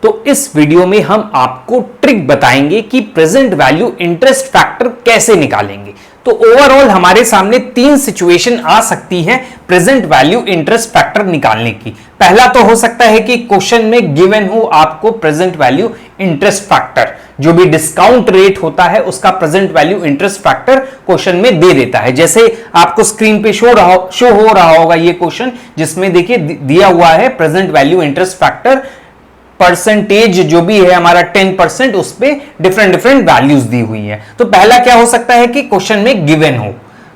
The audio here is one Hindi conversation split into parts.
तो इस वीडियो में हम आपको ट्रिक बताएंगे कि प्रेजेंट वैल्यू इंटरेस्ट फैक्टर कैसे निकालेंगे। तो ओवरऑल हमारे सामने तीन सिचुएशन आ सकती है प्रेजेंट वैल्यू इंटरेस्ट फैक्टर निकालने की। पहला तो हो सकता है कि क्वेश्चन में गिवन हो आपको प्रेजेंट वैल्यू इंटरेस्ट फैक्टर, जो भी डिस्काउंट रेट होता है उसका present value interest factor question में दे देता है। जैसे आपको स्क्रीन पे शो हो रहा होगा ये क्वेश्चन, जिसमें देखिए दिया हुआ है present value interest factor percentage जो भी है हमारा 10%, उस पे डिफरेंट वैल्यूज दी हुई है। तो पहला क्या हो सकता है कि क्वेश्चन में गिवन हो।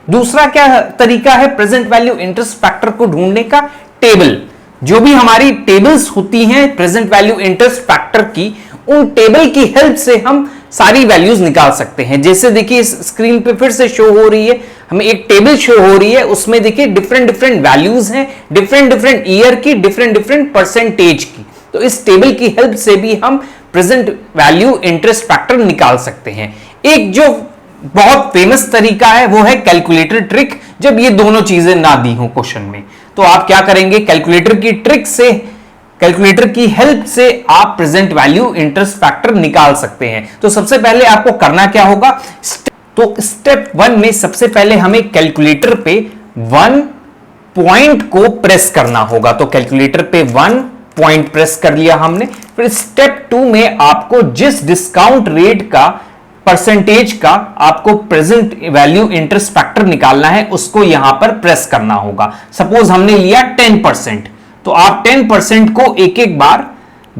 दूसरा क्या तरीका है प्रेजेंट वैल्यू इंटरेस्ट फैक्टर को ढूंढने का? टेबल, जो भी हमारी टेबल्स होती हैं प्रेजेंट वैल्यू इंटरेस्ट फैक्टर की, उन टेबल की हेल्प से हम सारी वैल्यूज निकाल सकते हैं। जैसे देखिए इस स्क्रीन पे फिर से शो हो रही है, हमें एक टेबल शो हो रही है, उसमें देखिए डिफरेंट वैल्यूज हैं, डिफरेंट ईयर की, डिफरेंट परसेंटेज की। तो इस टेबल की हेल्प से भी हम प्रेजेंट वैल्यू इंटरेस्ट फैक्टर निकाल सकते हैं। एक जो बहुत फेमस तरीका है वो है कैलकुलेटर ट्रिक, जब ये दोनों चीजें ना दी हो क्वेश्चन में। तो आप क्या करेंगे, कैलकुलेटर की ट्रिक से, कैलकुलेटर की हेल्प से आप प्रेजेंट वैल्यू इंटरेस्ट फैक्टर निकाल सकते हैं। तो सबसे पहले आपको करना क्या होगा, तो स्टेप 1 में सबसे पहले हमें कैलकुलेटर पे 1 पॉइंट को प्रेस करना होगा। तो कैलकुलेटर पे 1 पॉइंट प्रेस कर लिया हमने। फिर स्टेप 2 में आपको जिस डिस्काउंट रेट का, परसेंटेज का आपको प्रेजेंट वैल्यू इंटरेस्ट फैक्टर निकालना है, उसको यहां पर प्रेस करना होगा। सपोज हमने लिया 10%, तो आप 10% को एक एक बार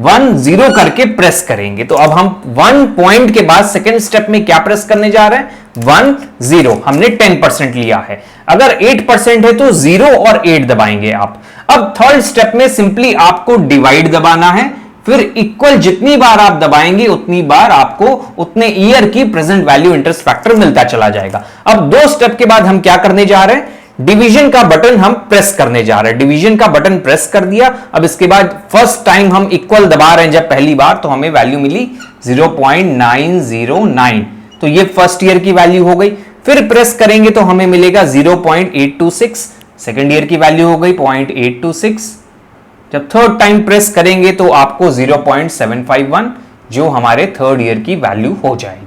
1 0 करके प्रेस करेंगे। तो अब हम 1 पॉइंट के बाद सेकेंड स्टेप में क्या प्रेस करने जा रहे हैं, 1 0। हमने 10% लिया है। अगर 8% है तो 0 और 8 दबाएंगे आप। अब थर्ड स्टेप में सिंपली आपको डिवाइड दबाना है, फिर इक्वल जितनी बार आप दबाएंगे उतनी बार आपको उतने ईयर की प्रेजेंट वैल्यू इंटरेस्ट फैक्टर मिलता चला जाएगा। अब 2 स्टेप के बाद हम क्या करने जा रहे हैं, डिवीजन का बटन हम प्रेस करने जा रहे हैं। डिवीजन का बटन प्रेस कर दिया। अब इसके बाद फर्स्ट टाइम हम इक्वल दबा रहे हैं जब पहली बार, तो हमें वैल्यू मिली 0.909। तो ये फर्स्ट ईयर की वैल्यू हो गई। फिर प्रेस करेंगे तो हमें मिलेगा 0.826। सेकेंड ईयर की वैल्यू हो गई 0.826। जब थर्ड टाइम प्रेस करेंगे तो आपको 0.751, जो हमारे थर्ड ईयर की वैल्यू हो जाएगी।